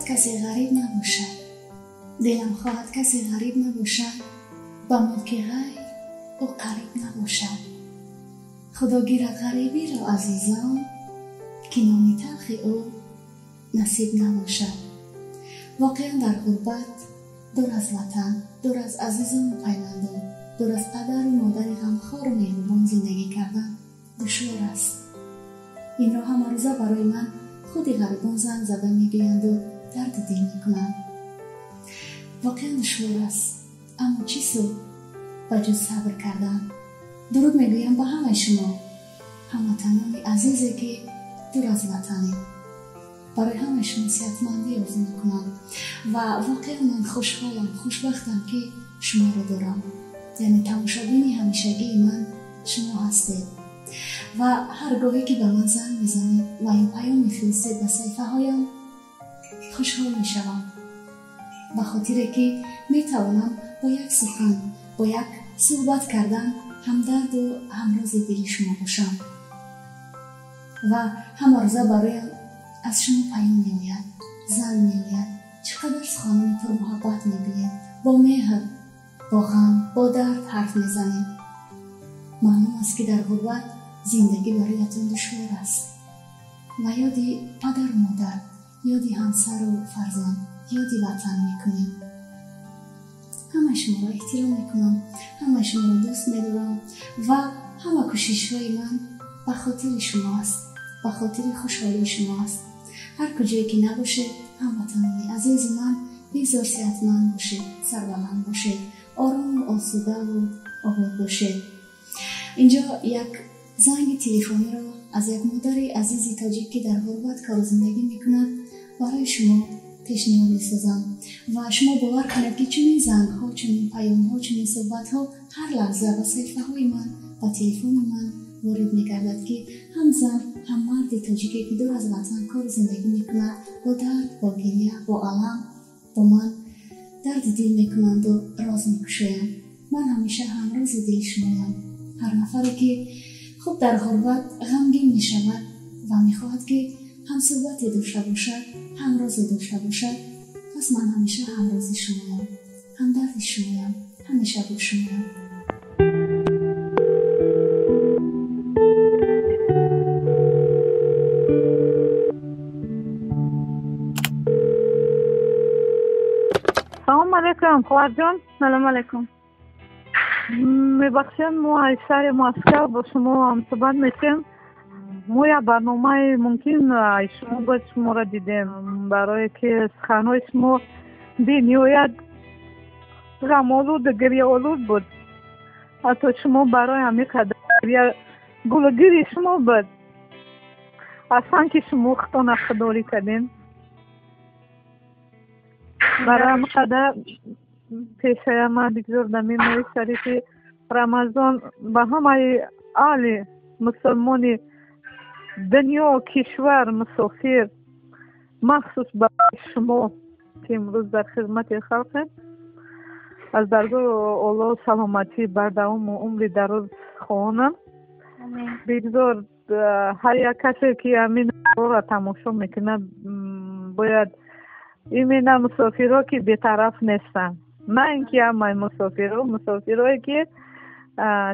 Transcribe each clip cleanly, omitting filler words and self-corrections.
کسی غریب نباشد، دلم خواهد کسی غریب نباشد، با ملک غیر او قریب نباشد. خدا گیرد غریبی را عزیزان، که نام تلخ او نصیب نباشد. واقعا در غربت، دور از وطن، دور از عزیزان و پیوندان، دور از پدر و مادر غمخوار و مهربان زندگی کردن دشوار است. این را همه روزه برای من خودی غریبان زنگ زده میگویند و درد دل میکنند. واقعا دشوار است، اما چی سود با جز صبر کردن. درود میگویم با همه شما هموطنان عزیزی که دور از وطنید. برای همه شما صحتمندی آرزو میکنم و واقعا من خوشحالم، خوشبختم که شما رو دارم. یعنی تماشابین همیشگی من شما هستید و هرگاهی که به من زنگ میزنید و یا پیام میفرستید به صفحه هایم خوشحال میشوم، به خاطر که میتوانم با یک سخن، با یک صحبت کردن همدرد و همراز دل شما باشم. و همه روزه برایم از شما پیام میآید، زنگ میآید، چقدر سخنان پر محبت میگویید، با مهر، با غم، با درد حرف میزنید. معلوم است که در غربت زندگی برایتان دشوار است و یادی پدر و مادر، یادی همسر و فرزند، یادی وطن میکنید. همه شما را احترام میکنم، همه شما را دوست میدارم و همه کوشش های من به خاطر شما است، به خاطر خوشحالی شما است. هر کجایی که نباشید هموطنان عزیز من بسیار صحتمند باشید، سربلند باشید، آرام و آسوده و آباد باشید. اینجا یک زنگ تلفنی را از یک مادر عزیز تاجیک که در غربت کار زندگی میکند برای شما پیشنهاد میسازم و شما باور کنید که چنین زنگ ها، چنین پیام ها، چنین صحبت ها هر لحظه به صفحه های من و تلفن من وارد میگردد که هم زن هم مرد تاجیکی که دور از وطن کار زندگی میکند با درد، با گریه، با علم با من درد دل میکنند و راز میکشند. من همیشه همراز دل شمایم. هر نفری که خوب در غربت غمگین میشود و میخواهد که هم صحبت داشته باشد، هم راز داشته باشد، پس من همیشه همراز شمایم، هم درد شمایم، همیشه با شمایم. سلام علیکم خواهر جان. سلام علیکم. میبخشید ما از شهر مسکو با شما هم صحبت میکنیم. ما یک برنامه ممکن از شما باید شما را دیدیم برای که سخنهای شما بینیوید غم‌آلود و گریه‌آلود بود. حتی شما برای همین قدر گلگیری شما بود. اصلا که شما خطا نخداری کردین. برای همین قدر پیشه ما بگذار دمی مای شریف رمضان به همه اهل مسلمانی دنیا و کشور مسافر مخصوص برای شما که امروز در خدمت خلق از درگاه الله سلامتی بردوام و عمر دراز خواهانم. بگذار هر یک کسی که همین را تماشا میکنه باید این مسافرها که بی‌طرف نیستن، نه اینکه همه مسافرهایی که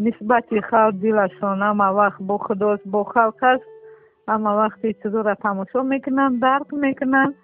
نسبت خلق دلشان همه وقت با خداست، با خلق است، همه وقتی چیزا را تماشا میکنن، درک میکنن.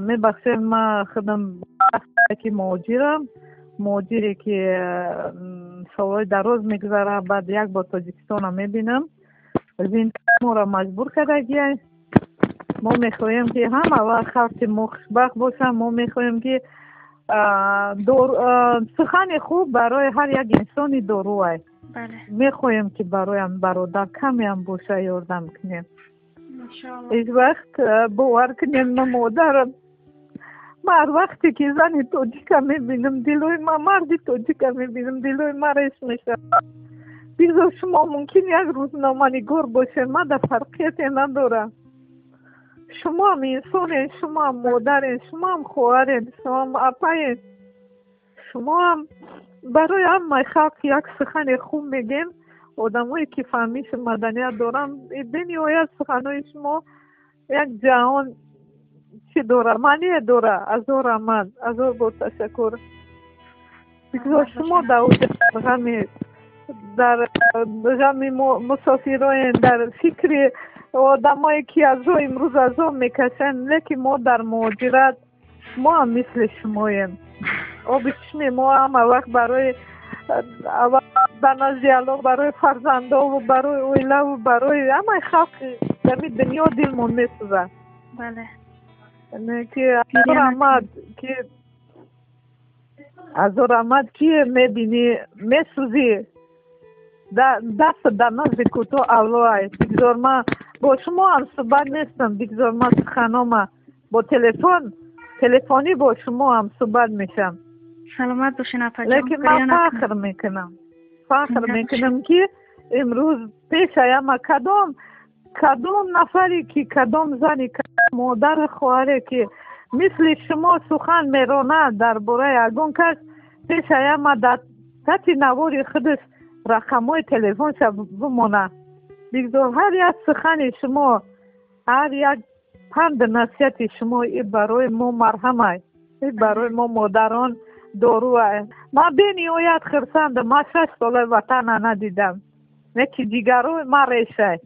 میبخشید ما خودم که مهاجری که سالهای دراز میگذره، بعد یک با تاجیکستان هم میبینم زندگی ما را مجبور کرده که ما میخواهیم که همه وقت خلق ما خوشبخت باشن. ما میخواهیم که سخن خوب برای هر یک انسانی داروه. میخواهیم که برای هم برادر کمی هم باشه یاردم کنیم. ایش وقت باور کنیم من مادرم، من هر وقتی که زن تاجیکا میبینم دلوی من، مرد تاجیکا میبینم دلوی من ریش میشه. بگذار شما ممکن یک روز نامنگار باشه، من در فرقیتی ندارم. شما هم انسان، شما هم مادر، شما هم خواهر، شما هم اپای، شما هم برای همه خلق یک سخن خوب میگین. آدمایی که فهمیش مدنیت دارن بینیاید سخنهای شما یک جهان چی دوره منی دوره ازور آمد ازور با تشکر بگذار شما در غم مسافرین در فکر آدمایی که از رو امروز از رو میکشن لیکن ما در مهاجرت ما هم مثل شماییم آب چشم ما هم وقت برای در نزد الله برای فرزندا و برای اویله و برای همه خلق در دنیا دلمون میسوزه بله که از رحمت که میبینی میسوزی دست در نزد کوتاه اولوی بگذار من با شما هم صحبت نیستم بگذار من سخنام با تلفنی با شما هم صحبت میشم سلامت باشین اپا جان لیکن من فخر میکنم که امروز پیش ایم کدام نفری که کدام زنی کدام مادر خواهره که مثل شما سخن میرونه درباره اگون کس پیش ایم در تحت نوار خودش رقمای تلفنش بمونه بگذار هر یک سخن شما هر یک پند نصیحت شما این برای ما مرهمه این برای ما مادران داروه من به نهایت خرسندم من 6 ساله وطن ندیدم یکی دیگرای من ریشه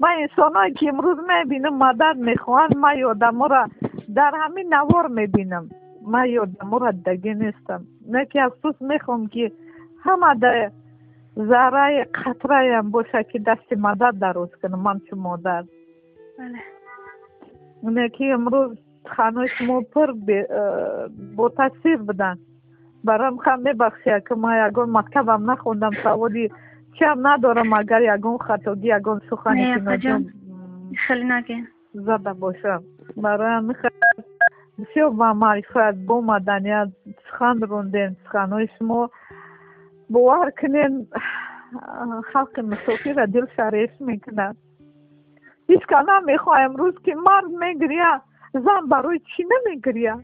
من انسانایی که امروز میبینم مدد میخوان من یادم را در همین نوار میبینم من یادم را دگه نیستم یکی افسوس میخوام که همه در ذره قطره هم باشه که دست مدد دراز کنم من چه مادر بله اونه که امروز خانه شما پر با تاثیر بدن برام خم میبخشید که ما یکون مکتبم نخوندم سوادی چم ندارم اگر یکون خطاگی یکون سخنی که نجم خیلی نگین زده باشم برای میخواد بسیار با معرفت با مدنیت سخن روندین سخنهای شما باور کنین خلق مسافر را دل شریف میکنن هیچ که نمیخواه امروز که مرد میگریه زن برای چی نمیگریه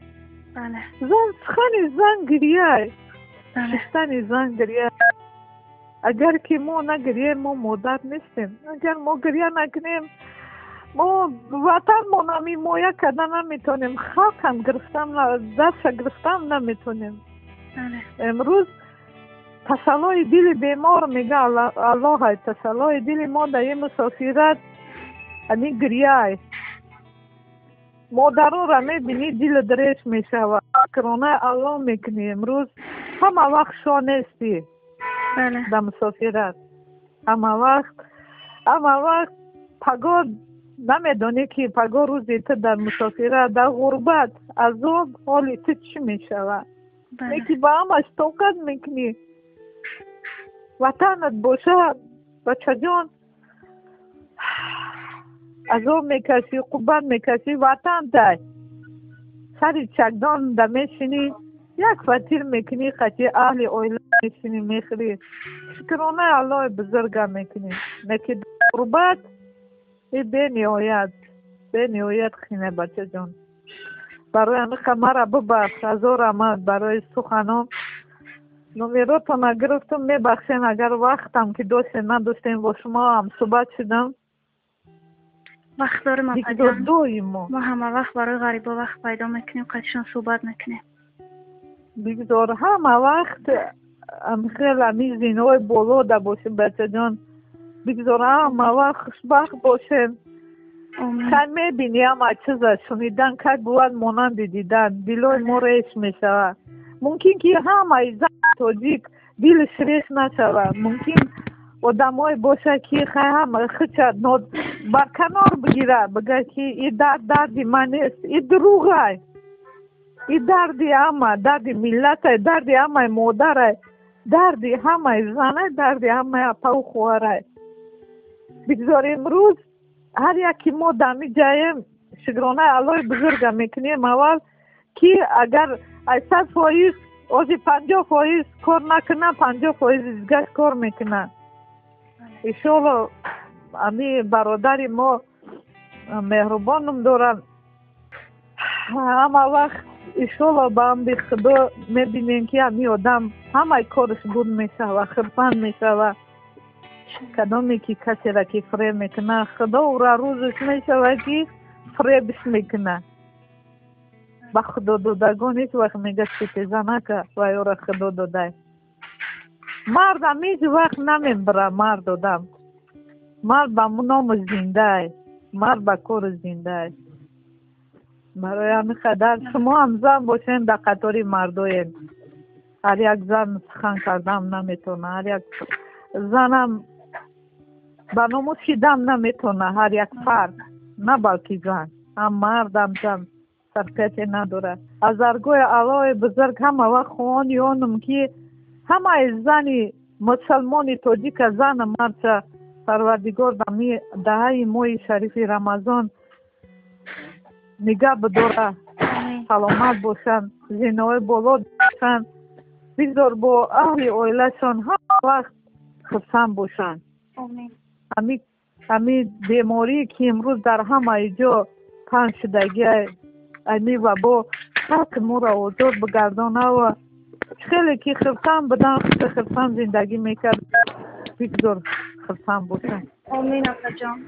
بله زن سخن زن گریه شستن زن گریه اگر که ما نگریه ما مادر نیستیم اگر ما گریه نکنیم ما وطن ما نمیمایه کردن نمیتونیم خلق هم گرفتم دست گرفتم نمیتونیم امروز تسلای دل بیمار میگه الله های تسلای دل ما در این مسافرت همی گریه مادران را میبینی دل درش میشه و کرانه الله میکنی امروز همه وقت شو نیستی در مسافرت همه وقت پگاه نمیدونی که پگاه روزی تو در مسافرت در غربت عذاب حالی تو چی میشه یکی با همش توقت میکنی وطنت باشه بچه جان عذاب میکشی قربت میکشی وطن دای سری چکدان در میشینی یک فتیر میکنی خطی اهل اویله میشینی میخری شکرانه الله بزرگه میکنی نکی قربت ای به نهایت خینه بچه جان برای همه مرا ببخش ازار آمد برای سخنام نمیراتون نگرفتم میبخشین اگر وقتم که نداشتیم با شما هم صحبت شدم وقت داریم اپا جان ما همه وقت برای غریبا وقت پیدا میکنیم قدشان صحبت میکنیم بگذار همه وقت خیلی همی زینای بالا دا باشیم بچه جان بگذار همه وقت خوشبخت باشیم خیلی میبینی همه چیزا شنیدن که بود مانند دیدن دلای ما ریش میشود ممکن که همه زن تاجیک دلش ریش نشود ممکن آدمای باشه که همه خچه برکنار بگیره بگه که این دردی من نیست این دروغه این دردی همه دردی ملت دردی همه مادره دردی همه زنه دردی همه اپا و خواره بگذار امروز هر یکی ما دمی جایم شکرانه الله بزرگه میکنیم اول که اگر 100% آجی 50% کار نکنه 50% ازگشت کار میکنه ایشالا امی برادری ما مهربانم دارن همه وقت ایشالا با هم بی خدا میبینیم که امی آدم همه کارش بود میشه و خرپن میشه و کدامی که کسی را که فریب میکنه خدا او را روزش میشه و که فریبش میکنه به خدا دادگان هیچ وقت میگه ستیزه نکه و یا را خدا داده. مردم هیچ وقت نمیبره مرد آدم. مرد به نام زنده، مرد به کار زنده. برای همین خدر شما هم زن باشین در قطاری مردوین. هر یک زن سخن کردم نمیتونه، هر یک زنم به ناموس شدم نمیتونه، هر یک فرد نه بلکه زن، هم مرد هم زن فرقیتی نداره. از ارگوی علای بزرگ همه وقت خوانی آنم که همه زنی مسلمانی تاجیک زن مرد پروردگار دمی دهه ماه شریف رمضان نگاه بداره، سلامت باشن، زینای بالا باشن، بگذار با اهل اویلشان هم وقت خرسن باشن. همی بیماری که امروز در همه جا پنج شدگی امی و با حق مورا آزاد بگردانه و خیلی که خرسن بدن خرسن زندگی میکرد، بگذار خرسن باشن. آمین اپا جان.